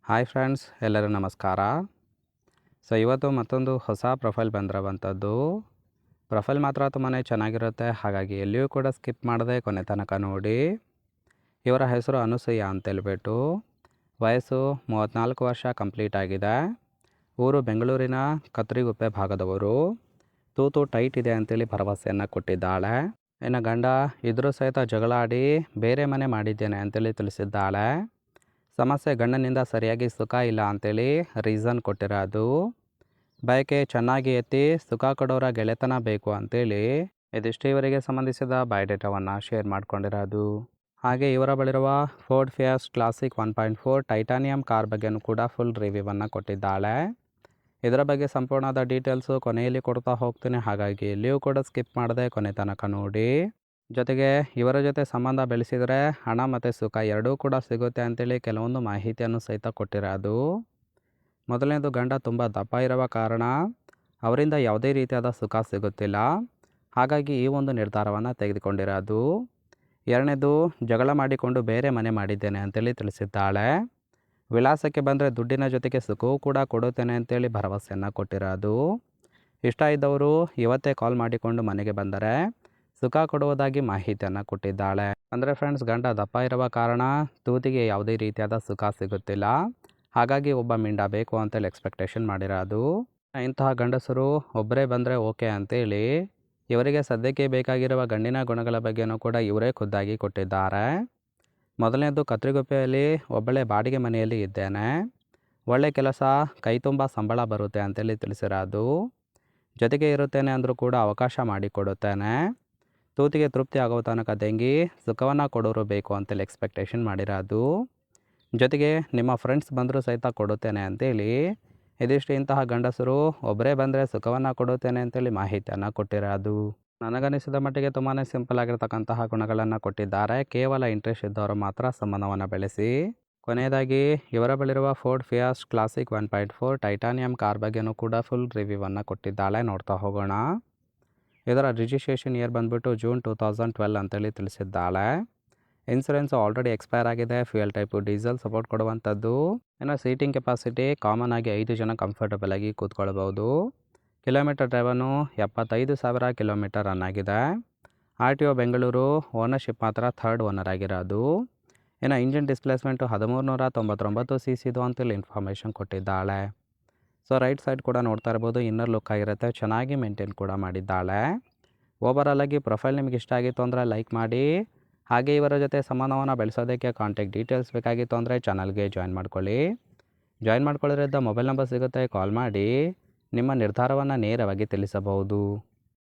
Hi friends, ಎಲ್ಲರೂ ನಮಸ್ಕಾರ. ಇವತ್ತು ಮತ್ತೊಂದು ಹೊಸ ಪ್ರೊಫೈಲ್ ಬಂದಿರುವಂಥದ್ದು. ಪ್ರೊಫೈಲ್ ಮಾತ್ರ ತುಂಬಾ ಚೆನ್ನಾಗಿರುತ್ತೆ, ಹಾಗಾಗಿ ಎಲ್ಲಿಯೂ ಕೂಡ ಸ್ಕಿಪ್ ಮಾಡದೆ ಕೊನೆ ತನಕ ನೋಡಿ. ಇವರ ಹೆಸರು ಅನುಸೂಯ ಅಂತೇಳ್ಬಿಟ್ಟು. ವಯಸ್ಸು 34 ವರ್ಷ ಕಂಪ್ಲೀಟ್ ಆಗಿದೆ. ಊರು ಬೆಂಗಳೂರಿನ ಕತ್ರಿಗುಪ್ಪೆ ಭಾಗದವರು. ತೂತು ಟೈಟ್ ಇದೆ ಅಂತೇಳಿ ಭರವಸೆಯನ್ನು ಕೊಟ್ಟಿದ್ದಾಳೆ. ಇನ್ನು ಗಂಡ ಇದ್ರೂ ಸಹಿತ ಜಗಳ ಆಡಿ ಬೇರೆ ಮನೆ ಮಾಡಿದ್ದೇನೆ ಅಂತೇಳಿ ತಿಳಿಸಿದ್ದಾಳೆ. ಸಮಸ್ಯೆ ಗಂಡನಿಂದ ಸರಿಯಾಗಿ ಸುಖ ಇಲ್ಲ ಅಂತೇಳಿ ರೀಸನ್ ಕೊಟ್ಟಿರೋದು. ಬಯಕೆ ಚೆನ್ನಾಗಿ ಎತ್ತಿ ಸುಖ ಕೊಡೋರ ಗೆಳೆತನ ಬೇಕು ಅಂತೇಳಿ ಇದಿಷ್ಟು ಇವರಿಗೆ ಸಂಬಂಧಿಸಿದ ಬಯೋಡೇಟಾವನ್ನು ಶೇರ್ ಮಾಡ್ಕೊಂಡಿರೋದು. ಹಾಗೆ ಇವರ ಬಳಿರುವ Ford Fiesta Classic 1.4 Titanium car ಬಗ್ಗೆನೂ ಕೂಡ ಫುಲ್ ರಿವ್ಯೂವನ್ನು ಕೊಟ್ಟಿದ್ದಾಳೆ. ಇದರ ಬಗ್ಗೆ ಸಂಪೂರ್ಣವಾದ ಡೀಟೇಲ್ಸು ಕೊನೆಯಲ್ಲಿ ಕೊಡ್ತಾ ಹೋಗ್ತೀನಿ, ಹಾಗಾಗಿ ಇಲ್ಲಿಯೂ ಕೂಡ ಸ್ಕಿಪ್ ಮಾಡದೆ ಕೊನೆ ತನಕ ನೋಡಿ. ಜೊತೆಗೆ ಇವರ ಜೊತೆ ಸಂಬಂಧ ಬೆಳೆಸಿದರೆ ಹಣ ಮತ್ತು ಸುಖ ಎರಡೂ ಕೂಡ ಸಿಗುತ್ತೆ ಅಂತೇಳಿ ಕೆಲವೊಂದು ಮಾಹಿತಿಯನ್ನು ಸಹಿತ ಕೊಟ್ಟಿರೋದು. ಮೊದಲನೇದು, ಗಂಡ ತುಂಬ ದಪ್ಪ ಇರುವ ಕಾರಣ ಅವರಿಂದ ಯಾವುದೇ ರೀತಿಯಾದ ಸುಖ ಸಿಗುತ್ತಿಲ್ಲ, ಹಾಗಾಗಿ ಈ ಒಂದು ನಿರ್ಧಾರವನ್ನು ತೆಗೆದುಕೊಂಡಿರೋದು. ಎರಡನೇದು, ಜಗಳ ಮಾಡಿಕೊಂಡು ಬೇರೆ ಮನೆ ಮಾಡಿದ್ದೇನೆ ಅಂತೇಳಿ ತಿಳಿಸಿದ್ದಾಳೆ. ವಿಳಾಸಕ್ಕೆ ಬಂದರೆ ದುಡ್ಡಿನ ಜೊತೆಗೆ ಸುಖವೂ ಕೂಡ ಕೊಡುತ್ತೇನೆ ಅಂತೇಳಿ ಭರವಸೆಯನ್ನು ಕೊಟ್ಟಿರೋದು. ಇಷ್ಟ ಇದ್ದವರು ಇವತ್ತೇ ಕಾಲ್ ಮಾಡಿಕೊಂಡು ಮನೆಗೆ ಬಂದರೆ ಸುಖ ಕೊಡುವುದಾಗಿ ಮಾಹಿತಿಯನ್ನು ಕೊಟ್ಟಿದ್ದಾಳೆ. ಅಂದರೆ ಫ್ರೆಂಡ್ಸ್, ಗಂಡ ದಪ್ಪ ಇರುವ ಕಾರಣ ತೂತಿಗೆ ಯಾವುದೇ ರೀತಿಯಾದ ಸುಖ ಸಿಗುತ್ತಿಲ್ಲ, ಹಾಗಾಗಿ ಒಬ್ಬ ಮಿಂಡ ಬೇಕು ಅಂತೇಳಿ ಎಕ್ಸ್ಪೆಕ್ಟೇಷನ್ ಮಾಡಿರೋದು. ಇಂತಹ ಗಂಡಸರು ಒಬ್ಬರೇ ಬಂದರೆ ಓಕೆ ಅಂತೇಳಿ ಇವರಿಗೆ ಸದ್ಯಕ್ಕೆ ಬೇಕಾಗಿರುವ ಗಂಡಿನ ಗುಣಗಳ ಬಗ್ಗೆನೂ ಕೂಡ ಇವರೇ ಖುದ್ದಾಗಿ ಕೊಟ್ಟಿದ್ದಾರೆ. ಮೊದಲನೇದು, ಕತ್ರಿಗುಪ್ಪೆಯಲ್ಲಿ ಒಬ್ಬಳೇ ಬಾಡಿಗೆ ಮನೆಯಲ್ಲಿ ಇದ್ದೇನೆ. ಒಳ್ಳೆ ಕೆಲಸ, ಕೈ ತುಂಬ ಸಂಬಳ ಬರುತ್ತೆ ಅಂತೇಳಿ ತಿಳಿಸಿರೋದು. ಜೊತೆಗೆ ಇರುತ್ತೇನೆ ಅಂದರೂ ಕೂಡ ಅವಕಾಶ ಮಾಡಿಕೊಡುತ್ತೇನೆ. ತೂತಿಗೆ ತೃಪ್ತಿ ಆಗೋ ತನಕ ತೆಂಗಿ ಸುಖವನ್ನು ಕೊಡೋರು ಬೇಕು ಅಂತೇಳಿ ಎಕ್ಸ್ಪೆಕ್ಟೇಷನ್ ಮಾಡಿರೋದು. ಜೊತೆಗೆ ನಿಮ್ಮ ಫ್ರೆಂಡ್ಸ್ ಬಂದರೂ ಸಹಿತ ಕೊಡುತ್ತೇನೆ ಅಂತೇಳಿ ಇದಿಷ್ಟು ಇಂತಹ ಗಂಡಸರು ಒಬ್ಬರೇ ಬಂದರೆ ಸುಖವನ್ನು ಕೊಡುತ್ತೇನೆ ಅಂತೇಳಿ ಮಾಹಿತಿಯನ್ನು ಕೊಟ್ಟಿರೋದು. ನನಗನಿಸಿದ ಮಟ್ಟಿಗೆ ತುಂಬಾ ಸಿಂಪಲ್ ಆಗಿರ್ತಕ್ಕಂತಹ ಗುಣಗಳನ್ನು ಕೊಟ್ಟಿದ್ದಾರೆ. ಕೇವಲ ಇಂಟ್ರೆಸ್ಟ್ ಇದ್ದವರು ಮಾತ್ರ ಸಂಬಂಧವನ್ನು ಬೆಳೆಸಿ. ಕೊನೆಯದಾಗಿ ಇವರ ಬಳಿರುವ Ford Fiesta Classic 1.4 Titanium car ಬಗ್ಗೆನೂ ಕೂಡ ಫುಲ್ ರಿವ್ಯೂವನ್ನು ಕೊಟ್ಟಿದ್ದಾಳೆ. ನೋಡ್ತಾ ಹೋಗೋಣ. ಇದರ ರಿಜಿಸ್ಟ್ರೇಷನ್ ಇಯರ್ ಬಂದುಬಿಟ್ಟು ಜೂನ್ 2012 ಅಂತೇಳಿ ತಿಳಿಸಿದ್ದಾಳೆ. ಇನ್ಸೂರೆನ್ಸ್ ಆಲ್ರೆಡಿ ಎಕ್ಸ್ಪೈರ್ ಆಗಿದೆ. ಫ್ಯೂಯಲ್ ಟೈಪು ಡೀಸೆಲ್ ಸಪೋರ್ಟ್ ಕೊಡುವಂಥದ್ದು. ಇನ್ನು ಸೀಟಿಂಗ್ ಕೆಪಾಸಿಟಿ ಕಾಮನ್ ಆಗಿ 5 ಜನ ಕಂಫರ್ಟಬಲ್ ಆಗಿ ಕೂತ್ಕೊಳ್ಬೋದು. ಕಿಲೋಮೀಟರ್ ಡ್ರೈವನ್ನು 75,000 ಕಿಲೋಮೀಟರ್ ರನ್ ಆಗಿದೆ. RTO ಬೆಂಗಳೂರು. ಓನರ್ಶಿಪ್ ಮಾತ್ರ ಥರ್ಡ್ ಓನರ್ ಆಗಿರೋದು. ಇನ್ನು ಇಂಜಿನ್ ಡಿಸ್ಪ್ಲೇಸ್ಮೆಂಟು 1399 cc ಅಂತೇಳಿ ಇನ್ಫಾರ್ಮೇಷನ್ ಕೊಟ್ಟಿದ್ದಾಳೆ. ರೈಟ್ ಸೈಡ್ ಕೂಡ ನೋಡ್ತಾ ಇರ್ಬೋದು, ಇನ್ನರ್ ಲುಕ್ ಆಗಿರುತ್ತೆ, ಚೆನ್ನಾಗಿ ಮೇಂಟೈನ್ ಕೂಡ ಮಾಡಿದ್ದಾಳೆ. ಓವರಾಲ್ ಆಗಿ ಪ್ರೊಫೈಲ್ ನಿಮಗೆ ಇಷ್ಟ ಆಗಿತ್ತು ಅಂದರೆ ಲೈಕ್ ಮಾಡಿ. ಹಾಗೆ ಇವರ ಜೊತೆ ಸಂಬಂಧವನ್ನು ಬೆಳೆಸೋದಕ್ಕೆ ಕಾಂಟ್ಯಾಕ್ಟ್ ಡೀಟೇಲ್ಸ್ ಬೇಕಾಗಿತ್ತು ಅಂದರೆ ಚಾನಲ್ಗೆ ಜಾಯಿನ್ ಮಾಡ್ಕೊಳ್ಳಿ. ಜಾಯಿನ್ ಮಾಡ್ಕೊಳ್ಳೋದ್ರಿಂದ ಮೊಬೈಲ್ ನಂಬರ್ ಸಿಗುತ್ತೆ, ಕಾಲ್ ಮಾಡಿ ನಿಮ್ಮ ನಿರ್ಧಾರವನ್ನು ನೇರವಾಗಿ ತಿಳಿಸಬಹುದು.